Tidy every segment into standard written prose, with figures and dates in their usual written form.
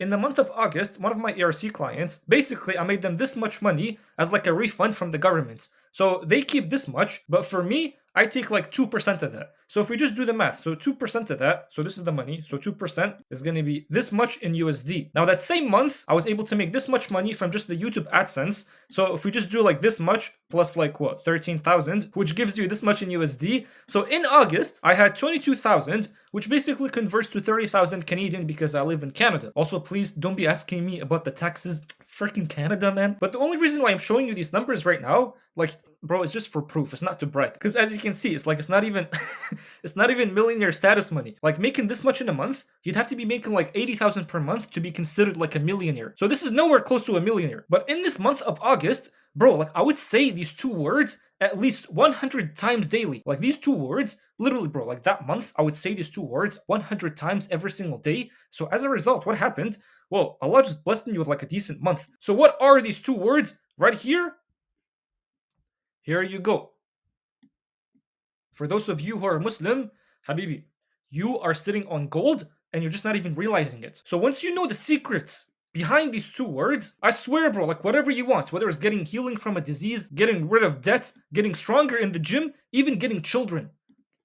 in the month of August, one of my ARC clients, basically I made them this much money as like a refund from the government. So they keep this much, but for me, I take like 2% of that. So if we just do the math, so 2% of that, so this is the money, so 2% is going to be this much in USD. Now that same month, I was able to make this much money from just the YouTube AdSense. So if we just do like this much plus like what, 13,000, which gives you this much in USD. So in August, I had 22,000, which basically converts to 30,000 Canadian because I live in Canada. Also, please don't be asking me about the taxes. Freaking Canada, man. But the only reason why I'm showing you these numbers right now, like, bro, it's just for proof. It's not to brag. Because as you can see, it's like it's not even it's not even millionaire status money. Like making this much in a month, you'd have to be making like 80,000 per month to be considered like a millionaire. So this is nowhere close to a millionaire. But in this month of August, bro, like I would say these two words at least 100 times daily. Like these two words, literally, bro, like that month, I would say these two words 100 times every single day. So as a result, what happened? Well, Allah just blessed me with like a decent month. So what are these two words right here? Here you go. For those of you who are Muslim, Habibi, you are sitting on gold and you're just not even realizing it. So once you know the secrets behind these two words, I swear, bro, like whatever you want, whether it's getting healing from a disease, getting rid of debt, getting stronger in the gym, even getting children.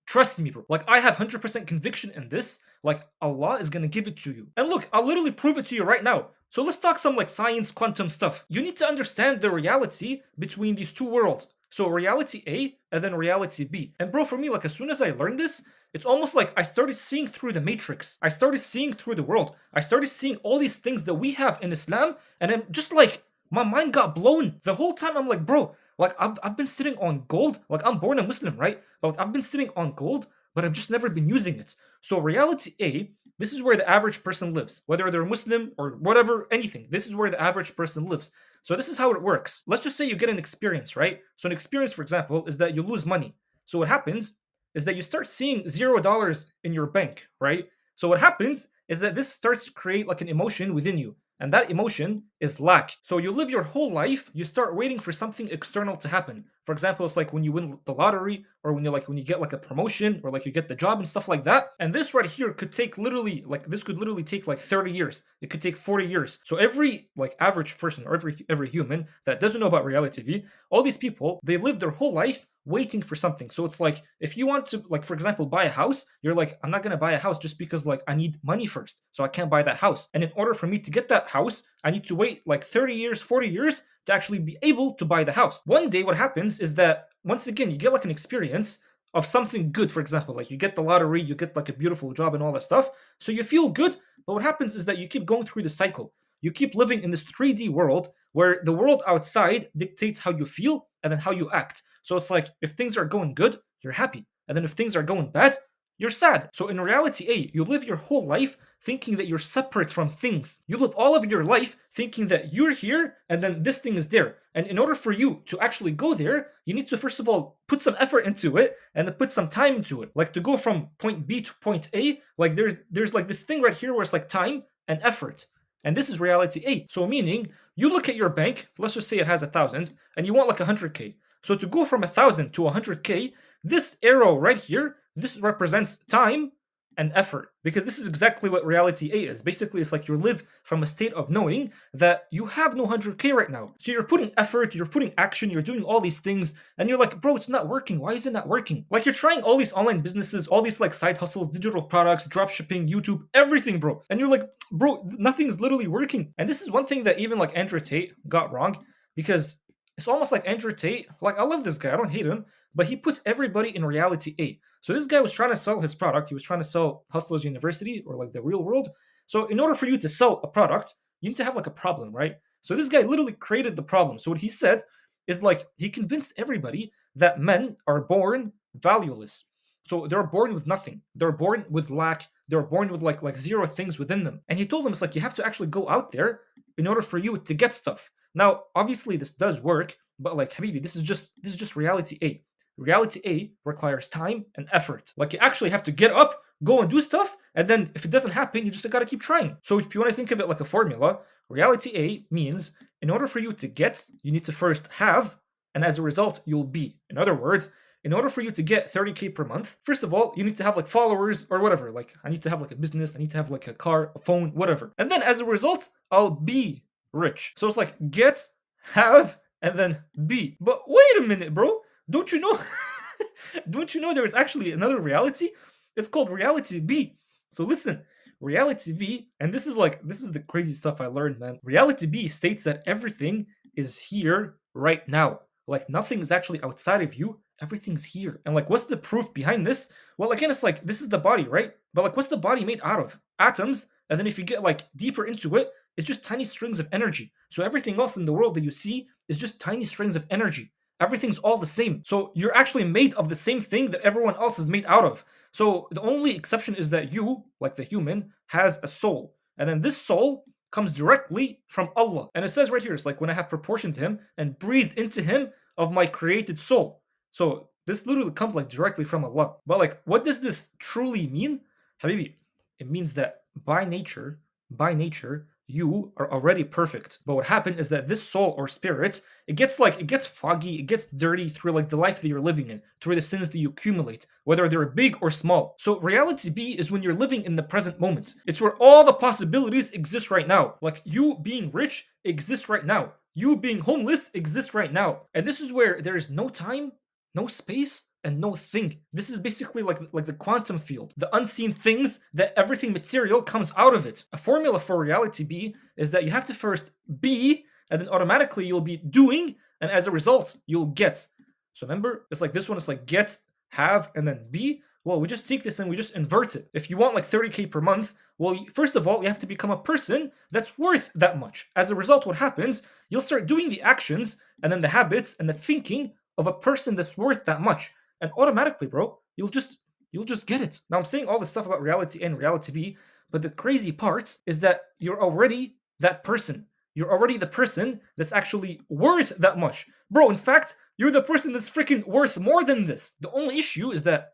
Trust me, bro. Like, I have 100% conviction in this. Like, Allah is gonna give it to you. And look, I'll literally prove it to you right now. So let's talk some like science, quantum stuff. You need to understand the reality between these two worlds. So reality A and then reality B. And bro, for me, like as soon as I learned this, it's almost like I started seeing through the matrix. I started seeing through the world. I started seeing all these things that we have in Islam, and I'm just like, my mind got blown. The whole time I'm like, bro, like I've been sitting on gold. Like I'm born a Muslim, right? But like, I've been sitting on gold, but I've just never been using it. So reality A, this is where the average person lives. Whether they're Muslim or whatever, anything. This is where the average person lives. So this is how it works. Let's just say you get an experience, right? So an experience, for example, is that you lose money. So what happens is that you start seeing $0 in your bank, right? So what happens is that this starts to create like an emotion within you. And that emotion is lack. So you live your whole life, you start waiting for something external to happen. For example, it's like when you win the lottery, or when you get like a promotion, or like you get the job and stuff like that. And this right here could take literally like this could literally take like 30 years. It could take 40 years. So every like average person or every human that doesn't know about reality TV, all these people, they live their whole life waiting for something. So it's like if you want to like for example buy a house, you're like I'm not going to buy a house just because like I need money first. So I can't buy that house. And in order for me to get that house, I need to wait like 30 years, 40 years to actually be able to buy the house. One day what happens is that once again you get like an experience of something good. For example, like you get the lottery, you get like a beautiful job and all that stuff. So you feel good, but what happens is that you keep going through the cycle. You keep living in this 3D world where the world outside dictates how you feel and then how you act. So it's like if things are going good, you're happy. And then if things are going bad, you're sad. So in reality A, you live your whole life thinking that you're separate from things. You live all of your life thinking that you're here and then this thing is there. And in order for you to actually go there, you need to first of all put some effort into it and then put some time into it. Like to go from point B to point A, like there's like this thing right here where it's like time and effort. And this is reality A. So meaning you look at your bank, let's just say it has 1,000, and you want like 100K. So to go from 1,000 to 100K, this arrow right here, this represents time and effort, because this is exactly what reality A is. Basically, it's like you live from a state of knowing that you have no 100K right now. So you're putting effort, you're putting action, you're doing all these things, and you're like, bro, it's not working. Why is it not working? Like you're trying all these online businesses, all these like side hustles, digital products, drop shipping, YouTube, everything, bro. And you're like, bro, nothing's literally working. And this is one thing that even like Andrew Tate got wrong, because it's almost like Andrew Tate, like I love this guy, I don't hate him, but he puts everybody in reality A. So this guy was trying to sell his product. He was trying to sell Hustlers University or like the real world. So in order for you to sell a product, you need to have like a problem, right? So this guy literally created the problem. So what he said is like he convinced everybody that men are born valueless. So they're born with nothing. They're born with lack. They're born with like zero things within them. And he told them it's like you have to actually go out there in order for you to get stuff. Now, obviously this does work, but like Habibi, this is just reality A. Reality A requires time and effort. Like you actually have to get up, go and do stuff, and then if it doesn't happen, you just gotta keep trying. So if you want to think of it like a formula, reality A means in order for you to get, you need to first have, and as a result, you'll be. In other words, in order for you to get 30K per month, first of all, you need to have like followers or whatever. Like, I need to have like a business, I need to have like a car, a phone, whatever. And then as a result, I'll be rich. So it's like get, have, and then be. But wait a minute, bro. Don't you know? Don't you know there is actually another reality? It's called reality B. So listen, reality B, and this is the crazy stuff I learned, man. Reality B states that everything is here right now. Like nothing is actually outside of you. Everything's here. And like what's the proof behind this? Well, again, it's like this is the body, right? But like what's the body made out of? Atoms. And then if you get like deeper into it, it's just tiny strings of energy. So everything else in the world that you see is just tiny strings of energy. Everything's all the same. So you're actually made of the same thing that everyone else is made out of. So the only exception is that you, like the human, has a soul. And then this soul comes directly from Allah. And it says right here, it's like when I have proportioned him and breathed into him of my created soul. So this literally comes like directly from Allah. But like, what does this truly mean? Habibi, it means that by nature, you are already perfect. But what happened is that this soul or spirit, it gets foggy, it gets dirty through like the life that you're living in, through the sins that you accumulate, whether they're big or small. So reality B is when you're living in the present moment. It's where all the possibilities exist right now. Like you being rich exists right now. You being homeless exists right now. And this is where there is no time, no space, and no thing. This is basically like the quantum field, the unseen things that everything material comes out of it. A formula for reality B is that you have to first be, and then automatically you'll be doing, and as a result, you'll get. So remember, it's like this one is like get, have, and then be. Well, we just take this and we just invert it. If you want like 30K per month, well, first of all, you have to become a person that's worth that much. As a result, what happens, you'll start doing the actions, and then the habits, and the thinking of a person that's worth that much. And automatically, bro, you'll just get it. Now I'm saying all this stuff about reality and reality B, but the crazy part is that you're already that person. You're already the person that's actually worth that much. Bro, in fact, you're the person that's freaking worth more than this. The only issue is that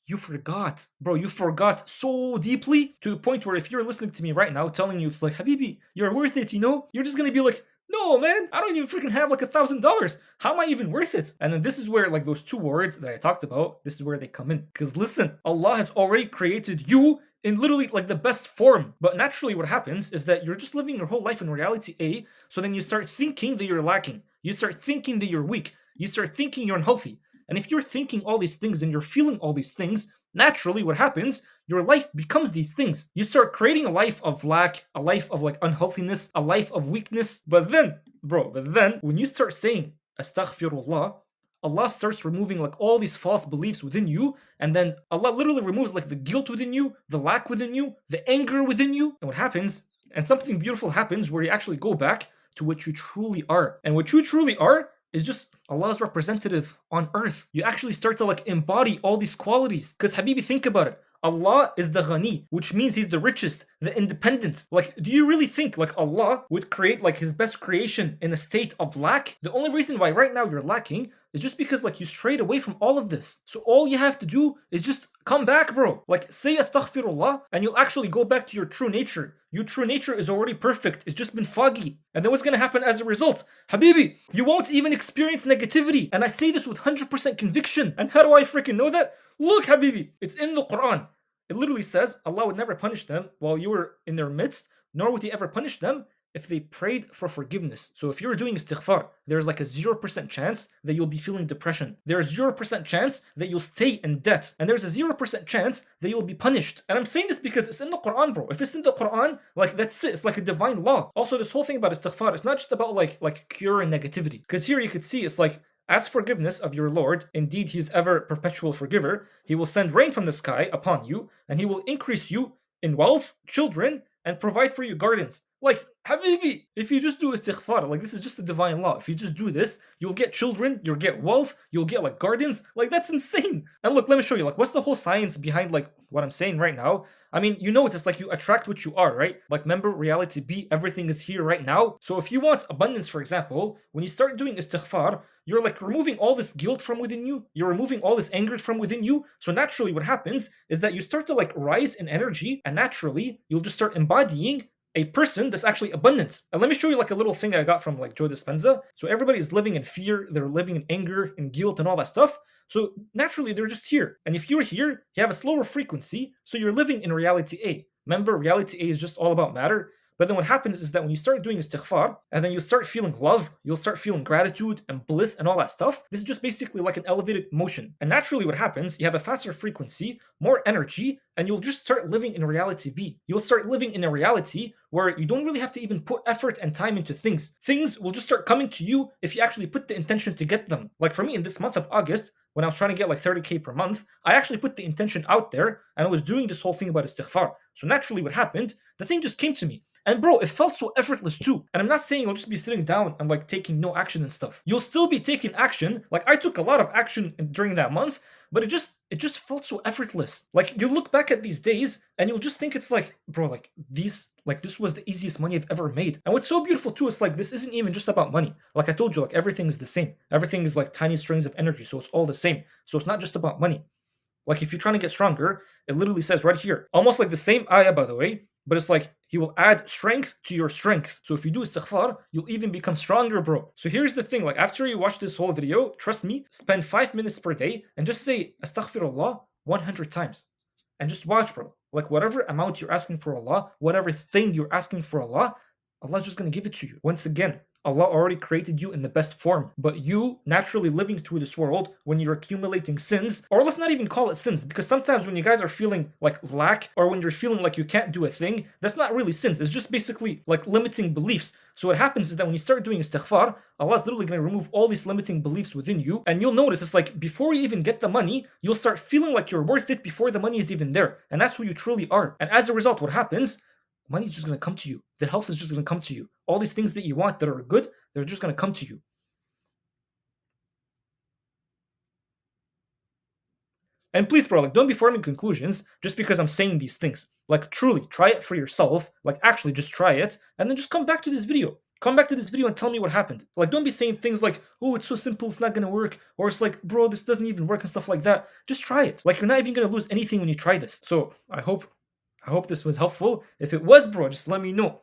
you forgot. Bro, you forgot so deeply to the point where if you're listening to me right now telling you it's like, Habibi, you're worth it, you're just gonna be like, no, man, I don't even freaking have like $1,000. How am I even worth it? And then this is where like those two words that I talked about, this is where they come in. Because listen, Allah has already created you in literally like the best form. But naturally what happens is that you're just living your whole life in reality A, so then you start thinking that you're lacking. You start thinking that you're weak. You start thinking you're unhealthy. And if you're thinking all these things and you're feeling all these things, naturally what happens, your life becomes these things. You start creating a life of lack, a life of like unhealthiness, a life of weakness. But then when you start saying astaghfirullah, Allah starts removing like all these false beliefs within you, and then Allah literally removes like the guilt within you, the lack within you, the anger within you. And what happens, and something beautiful happens where you actually go back to what you truly are. And what you truly are is just Allah's representative on earth. You actually start to like embody all these qualities. Because Habibi, think about it. Allah is the Ghani, which means he's the richest, the independent. Like, do you really think like Allah would create like his best creation in a state of lack? The only reason why right now you're lacking is just because like you strayed away from all of this. So all you have to do is just come back, bro. Like say astaghfirullah and you'll actually go back to your true nature. Your true nature is already perfect. It's just been foggy. And then what's gonna happen as a result? Habibi, you won't even experience negativity. And I say this with 100% conviction. And how do I freaking know that? Look, Habibi, it's in the Quran. It literally says Allah would never punish them while you were in their midst, nor would he ever punish them if they prayed for forgiveness. So if you're doing istighfar, there's like a 0% chance that you'll be feeling depression. There's 0% chance that you'll stay in debt. And there's a 0% chance that you'll be punished. And I'm saying this because it's in the Quran, bro. If it's in the Quran, like that's it. It's like a divine law. Also, this whole thing about istighfar, it's not just about like curing negativity. Because here you could see it's like, ask forgiveness of your Lord. Indeed, he is ever perpetual forgiver. He will send rain from the sky upon you, and he will increase you in wealth, children, and provide for you gardens. Like, Habibi, if you just do istighfar, like this is just a divine law. If you just do this, you'll get children, you'll get wealth, you'll get like gardens. Like that's insane. And look, let me show you, like what's the whole science behind like what I'm saying right now? I mean, you know it's like you attract what you are, right? Like remember reality B, everything is here right now. So if you want abundance, for example, when you start doing istighfar, you're like removing all this guilt from within you. You're removing all this anger from within you. So naturally what happens is that you start to like rise in energy, and naturally you'll just start embodying a person that's actually abundant. And let me show you like a little thing I got from like Joe Dispenza. So everybody's living in fear, they're living in anger and guilt and all that stuff. So naturally they're just here. And if you're here, you have a slower frequency, so you're living in reality A. Remember, reality A is just all about matter. But then what happens is that when you start doing istighfar, and then you start feeling love, you'll start feeling gratitude and bliss and all that stuff. This is just basically like an elevated motion. And naturally what happens, you have a faster frequency, more energy, and you'll just start living in reality B. You'll start living in a reality where you don't really have to even put effort and time into things. Things will just start coming to you if you actually put the intention to get them. Like for me in this month of August, when I was trying to get like 30K per month, I actually put the intention out there and I was doing this whole thing about istighfar. So naturally what happened, the thing just came to me. And bro, it felt so effortless too. And I'm not saying you'll just be sitting down and like taking no action and stuff. You'll still be taking action. Like I took a lot of action during that month, but it just felt so effortless. Like you look back at these days and you'll just think it's like, bro, like this was the easiest money I've ever made. And what's so beautiful too is like this isn't even just about money. Like I told you, like everything is the same. Everything is like tiny strings of energy, so it's all the same. So it's not just about money. Like if you're trying to get stronger, it literally says right here, almost like the same ayah by the way, but it's like he will add strength to your strength. So if you do istighfar, you'll even become stronger, bro. So here's the thing, like after you watch this whole video, trust me, spend 5 minutes per day and just say astaghfirullah 100 times. And just watch, bro. Like whatever amount you're asking for Allah, whatever thing you're asking for Allah, Allah's just gonna give it to you. Once again, Allah already created you in the best form, but you naturally living through this world when you're accumulating sins, or let's not even call it sins, because sometimes when you guys are feeling like lack, or when you're feeling like you can't do a thing, that's not really sins, it's just basically like limiting beliefs. So what happens is that when you start doing istighfar, Allah's literally going to remove all these limiting beliefs within you, and you'll notice it's like before you even get the money, you'll start feeling like you're worth it before the money is even there, and that's who you truly are. And as a result, what happens? Money is just going to come to you. The health is just going to come to you. All these things that you want that are good, they're just going to come to you. And please, bro, like don't be forming conclusions just because I'm saying these things. Like truly, try it for yourself. Like actually just try it and then just come back to this video. Come back to this video and tell me what happened. Like don't be saying things like, oh, it's so simple, it's not gonna work. Or it's like, bro, this doesn't even work and stuff like that. Just try it. Like you're not even gonna lose anything when you try this. So I hope this was helpful. If it was, bro, just let me know.